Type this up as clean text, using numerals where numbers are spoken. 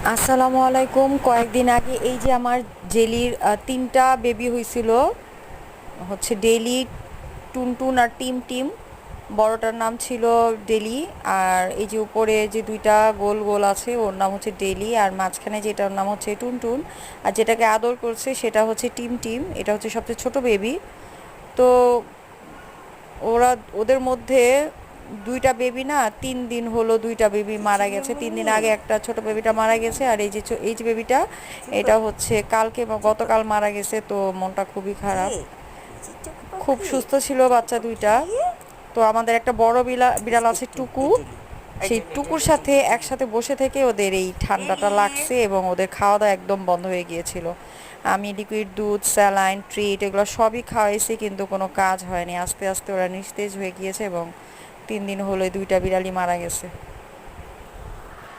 আসসালামু আলাইকুম। কয়েকদিন আগে এই যে আমার জেলির ৩টা বেবি হয়েছিল, হচ্ছে ডেলি, টুনটুন আর টিম টিম। বড়টার নাম ছিল ডেলি, আর এই যে উপরে যে দুইটা গোল গোল আছে ওর নাম হচ্ছে ডেলি, আর মাঝখানে যেটার নাম হচ্ছে টুনটুন, আর যেটাকে আদর করছে সেটা হচ্ছে টিম টিম। এটা হচ্ছে সবচেয়ে ছোট বেবি। তো ওরা ওদের মধ্যে দুইটা বেবি না, 3 দিন হলো দুইটা বেবি মারা গেছে। 3 দিন আগে একটা ছোট বেবিটা মারা গেছে, আর এই যে বেবিটা, এটা হচ্ছে কালকে বা গতকাল মারা গেছে। তো মনটা খুবই খারাপ। খুব সুস্থ ছিল বাচ্চা দুইটা। তো আমাদের একটা বড় বিড়াল আছে টুকু, সেই টুকুর সাথে একসাথে বসে থেকে ওদের এই ঠান্ডাটা লাগছে এবং ওদের খাওয়া দাওয়া একদম বন্ধ হয়ে গিয়েছিল। আমি লিকুইড দুধ, স্যালাইন, ট্রিট এগুলো সবই খাওয়াইছি, কিন্তু কোনো কাজ হয়নি। আস্তে আস্তে ওরা নিস্তেজ হয়ে গিয়েছে এবং 3 দিন হলো দুইটা বিড়ালই মারা গেছে।